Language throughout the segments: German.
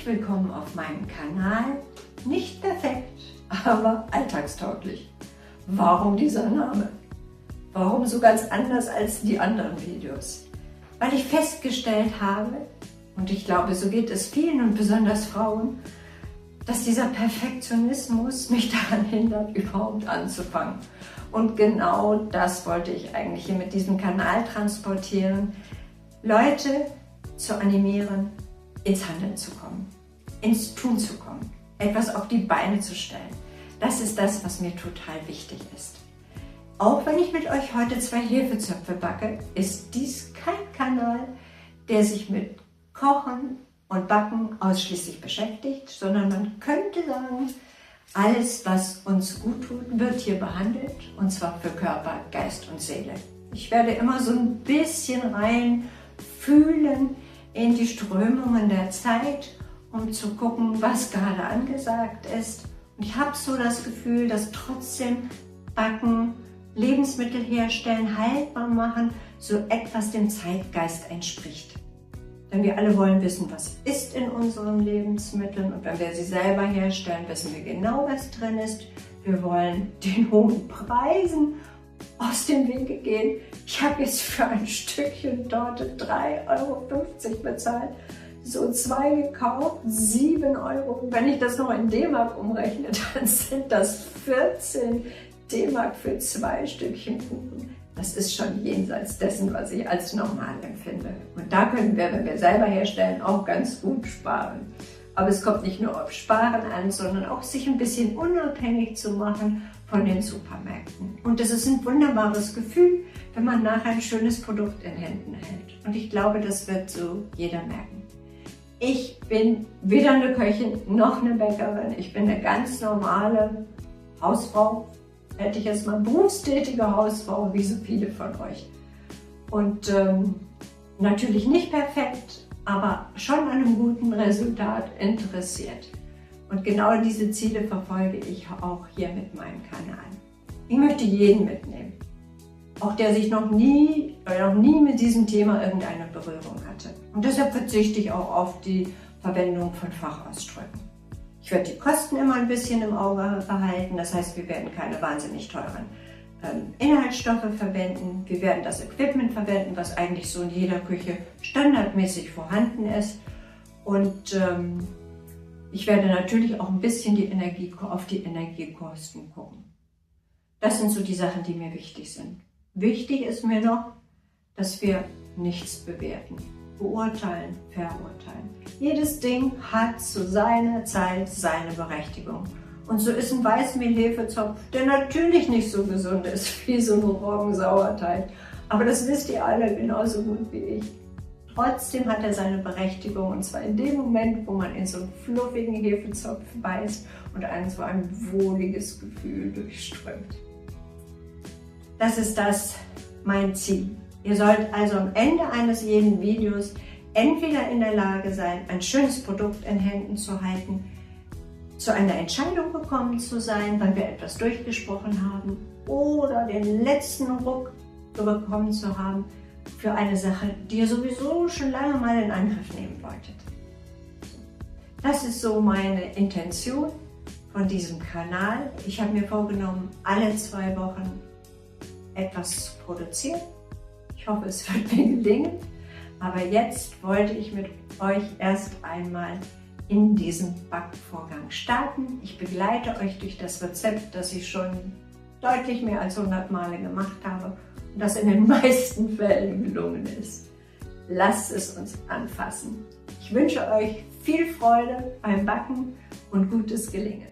willkommen auf meinem Kanal. Nicht perfekt, aber alltagstauglich. Warum dieser Name? Warum so ganz anders als die anderen Videos? Weil ich festgestellt habe, und ich glaube, so geht es vielen und besonders Frauen, dass dieser Perfektionismus mich daran hindert, überhaupt anzufangen. Und genau das wollte ich eigentlich hier mit diesem Kanal transportieren, Leute zu animieren, ins Handeln zu kommen, ins Tun zu kommen, etwas auf die Beine zu stellen. Das ist das, was mir total wichtig ist. Auch wenn ich mit euch heute 2 Hefezöpfe backe, ist dies kein Kanal, der sich mit Kochen und Backen ausschließlich beschäftigt, sondern man könnte sagen, alles, was uns gut tut, wird hier behandelt, und zwar für Körper, Geist und Seele. Ich werde immer so ein bisschen reinfühlen in die Strömungen der Zeit, um zu gucken, was gerade angesagt ist. Und ich habe so das Gefühl, dass trotzdem Backen, Lebensmittel herstellen, haltbar machen, so etwas dem Zeitgeist entspricht. Denn wir alle wollen wissen, was ist in unseren Lebensmitteln, und wenn wir sie selber herstellen, wissen wir genau, was drin ist. Wir wollen den hohen Preisen aus dem Wege gehen. Ich habe jetzt für ein Stückchen Torte 3,50 € bezahlt, so 2 gekauft, 7 €. Wenn ich das noch in D-Mark umrechne, dann sind das 14 D-Mark für 2 Stückchen Kuchen. Das ist schon jenseits dessen, was ich als normal empfinde. Und da können wir, wenn wir selber herstellen, auch ganz gut sparen. Aber es kommt nicht nur auf Sparen an, sondern auch sich ein bisschen unabhängig zu machen von den Supermärkten. Und das ist ein wunderbares Gefühl, wenn man nachher ein schönes Produkt in Händen hält. Und ich glaube, das wird so jeder merken. Ich bin weder eine Köchin noch eine Bäckerin. Ich bin eine ganz normale Hausfrau. Hätte ich jetzt mal berufstätige Hausfrau, wie so viele von euch. Und natürlich nicht perfekt, aber schon an einem guten Resultat interessiert. Und genau diese Ziele verfolge ich auch hier mit meinem Kanal. Ich möchte jeden mitnehmen, auch der sich noch nie mit diesem Thema irgendeine Berührung hatte. Und deshalb verzichte ich auch auf die Verwendung von Fachausdrücken. Ich werde die Kosten immer ein bisschen im Auge behalten, das heißt, wir werden keine wahnsinnig teuren Inhaltsstoffe verwenden. Wir werden das Equipment verwenden, was eigentlich so in jeder Küche standardmäßig vorhanden ist. Und ich werde natürlich auch ein bisschen auf die Energiekosten gucken. Das sind so die Sachen, die mir wichtig sind. Wichtig ist mir noch, dass wir nichts bewerten, beurteilen, verurteilen. Jedes Ding hat zu seiner Zeit seine Berechtigung. Und so ist ein Weißmehl-Hefezopf, der natürlich nicht so gesund ist wie so ein Roggensauerteig. Aber das wisst ihr alle genauso gut wie ich. Trotzdem hat er seine Berechtigung, und zwar in dem Moment, wo man in so einen fluffigen Hefezopf beißt und einen so ein wohliges Gefühl durchströmt. Das ist mein Ziel. Ihr sollt also am Ende eines jeden Videos entweder in der Lage sein, ein schönes Produkt in Händen zu halten, zu einer Entscheidung gekommen zu sein, weil wir etwas durchgesprochen haben, oder den letzten Ruck bekommen zu haben für eine Sache, die ihr sowieso schon lange mal in Angriff nehmen wolltet. Das ist so meine Intention von diesem Kanal. Ich habe mir vorgenommen, alle 2 Wochen etwas zu produzieren. Ich hoffe, es wird mir gelingen. Aber jetzt wollte ich mit euch erst einmal in diesem Backvorgang starten. Ich begleite euch durch das Rezept, das ich schon deutlich mehr als 100 Male gemacht habe und das in den meisten Fällen gelungen ist. Lasst es uns anfassen. Ich wünsche euch viel Freude beim Backen und gutes Gelingen.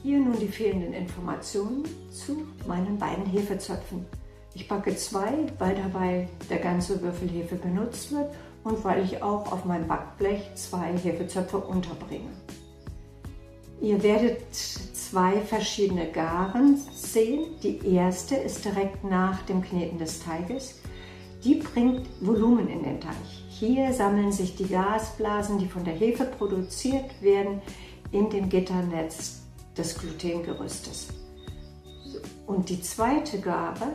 Hier nun die fehlenden Informationen zu meinen beiden Hefezöpfen. Ich backe 2, weil dabei der ganze Würfel Hefe benutzt wird und weil ich auch auf meinem Backblech 2 Hefezöpfe unterbringe. Ihr werdet 2 verschiedene Garen sehen. Die erste ist direkt nach dem Kneten des Teiges. Die bringt Volumen in den Teig. Hier sammeln sich die Gasblasen, die von der Hefe produziert werden, in dem Gitternetz des Glutengerüstes. Und die zweite Gare,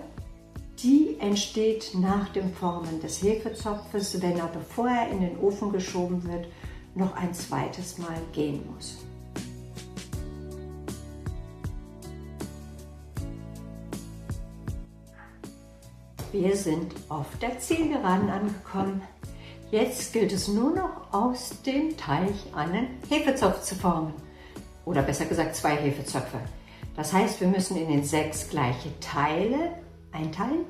die entsteht nach dem Formen des Hefezopfes, wenn er, bevor er in den Ofen geschoben wird, noch ein zweites Mal gehen muss. Wir sind auf der Zielgeraden angekommen. Jetzt gilt es nur noch, aus dem Teig einen Hefezopf zu formen. Oder besser gesagt 2 Hefezöpfe. Das heißt, wir müssen in den 6 gleiche Teile einteilen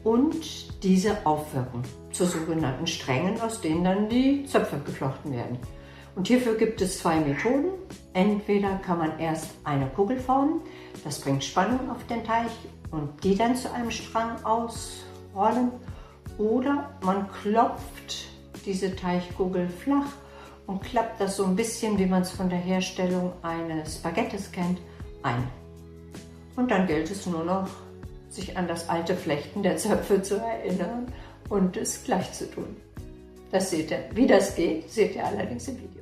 und diese aufwirken zu sogenannten Strängen, aus denen dann die Zöpfe geflochten werden. Und hierfür gibt es 2 Methoden. Entweder kann man erst eine Kugel formen, das bringt Spannung auf den Teig und die dann zu einem Strang ausrollen. Oder man klopft diese Teigkugel flach und klappt das so ein bisschen, wie man es von der Herstellung eines Baguettes kennt, ein. Und dann gilt es nur noch, sich an das alte Flechten der Zöpfe zu erinnern und es gleich zu tun. Das seht ihr, wie das geht, seht ihr allerdings im Video.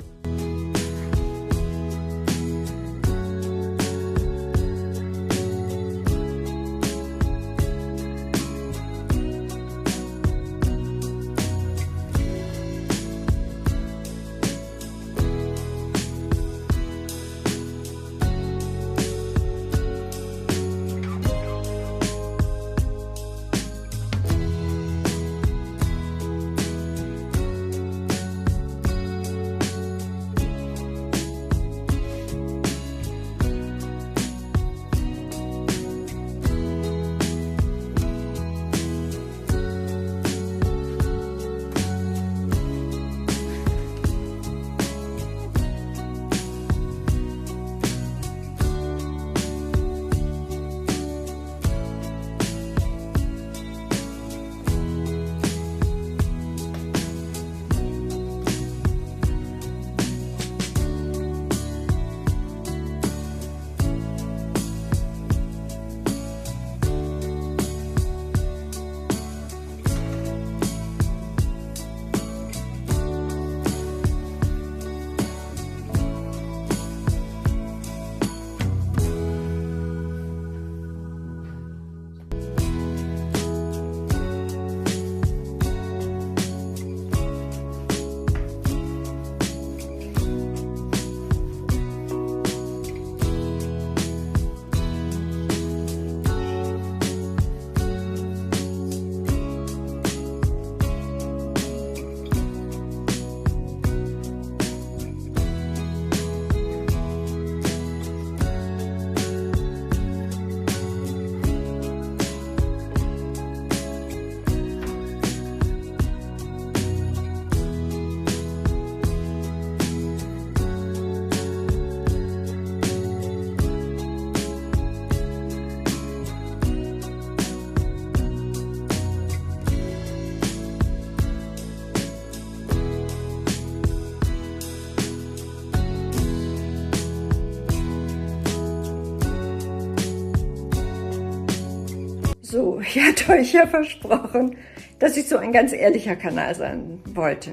So, ich hatte euch ja versprochen, dass ich so ein ganz ehrlicher Kanal sein wollte.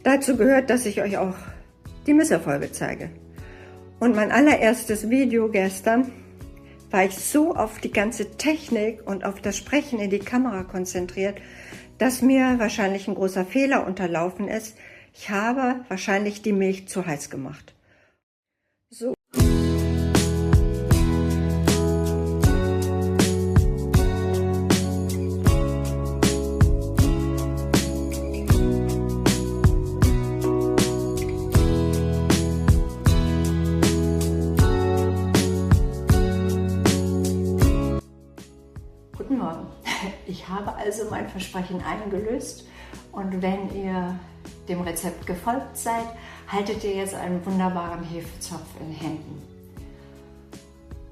Dazu gehört, dass ich euch auch die Misserfolge zeige. Und mein allererstes Video gestern war ich so auf die ganze Technik und auf das Sprechen in die Kamera konzentriert, dass mir wahrscheinlich ein großer Fehler unterlaufen ist. Ich habe wahrscheinlich die Milch zu heiß gemacht. So. Guten Morgen. Ich habe also mein Versprechen eingelöst und wenn ihr dem Rezept gefolgt seid, haltet ihr jetzt einen wunderbaren Hefezopf in Händen.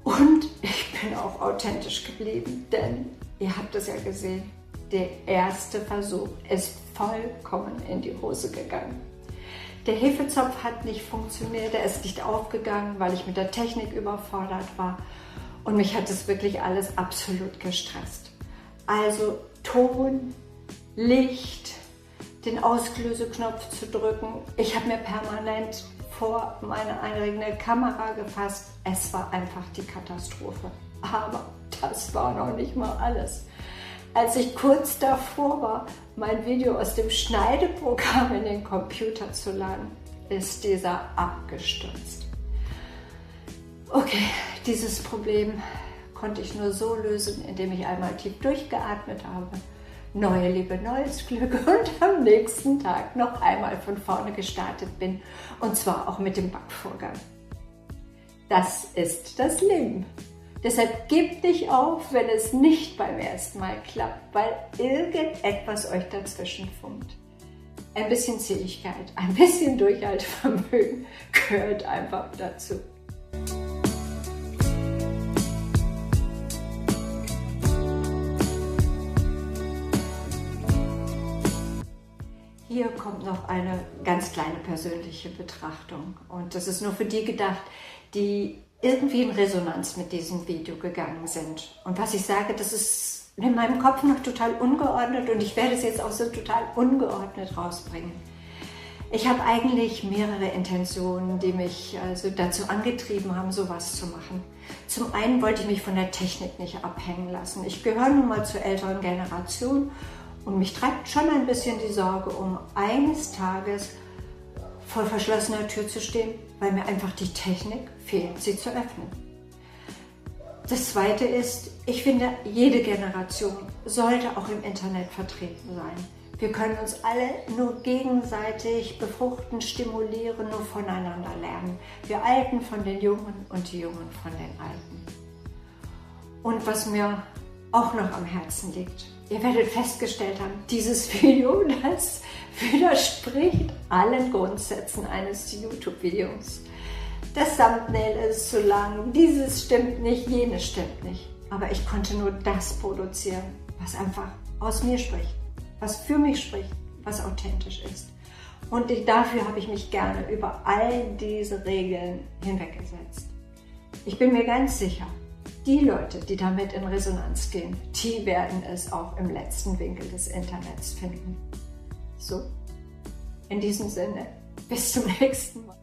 Und ich bin auch authentisch geblieben, denn ihr habt es ja gesehen, der erste Versuch ist vollkommen in die Hose gegangen. Der Hefezopf hat nicht funktioniert, er ist nicht aufgegangen, weil ich mit der Technik überfordert war. Und mich hat es wirklich alles absolut gestresst. Also Ton, Licht, den Auslöseknopf zu drücken. Ich habe mir permanent vor meine eigene Kamera gefasst. Es war einfach die Katastrophe. Aber das war noch nicht mal alles. Als ich kurz davor war, mein Video aus dem Schneideprogramm in den Computer zu laden, ist dieser abgestürzt. Okay, dieses Problem konnte ich nur so lösen, indem ich einmal tief durchgeatmet habe, neue Liebe, neues Glück und am nächsten Tag noch einmal von vorne gestartet bin und zwar auch mit dem Backvorgang. Das ist das Leben. Deshalb gebt nicht auf, wenn es nicht beim ersten Mal klappt, weil irgendetwas euch dazwischen funkt. Ein bisschen Zähigkeit, ein bisschen Durchhaltevermögen gehört einfach dazu. Hier kommt noch eine ganz kleine persönliche Betrachtung und das ist nur für die gedacht, die irgendwie in Resonanz mit diesem Video gegangen sind. Und was ich sage, das ist in meinem Kopf noch total ungeordnet und ich werde es jetzt auch so total ungeordnet rausbringen. Ich habe eigentlich mehrere Intentionen, die mich also dazu angetrieben haben, sowas zu machen. Zum einen wollte ich mich von der Technik nicht abhängen lassen. Ich gehöre nun mal zur älteren Generation. Und mich treibt schon ein bisschen die Sorge, um eines Tages vor verschlossener Tür zu stehen, weil mir einfach die Technik fehlt, sie zu öffnen. Das Zweite ist, ich finde, jede Generation sollte auch im Internet vertreten sein. Wir können uns alle nur gegenseitig befruchten, stimulieren, nur voneinander lernen. Wir Alten von den Jungen und die Jungen von den Alten. Und was mir auch noch am Herzen liegt, ihr werdet festgestellt haben, dieses Video, das widerspricht allen Grundsätzen eines YouTube-Videos. Das Thumbnail ist zu lang, dieses stimmt nicht, jenes stimmt nicht. Aber ich konnte nur das produzieren, was einfach aus mir spricht, was für mich spricht, was authentisch ist. Und dafür habe ich mich gerne über all diese Regeln hinweggesetzt. Ich bin mir ganz sicher, die Leute, die damit in Resonanz gehen, die werden es auch im letzten Winkel des Internets finden. So, in diesem Sinne, bis zum nächsten Mal.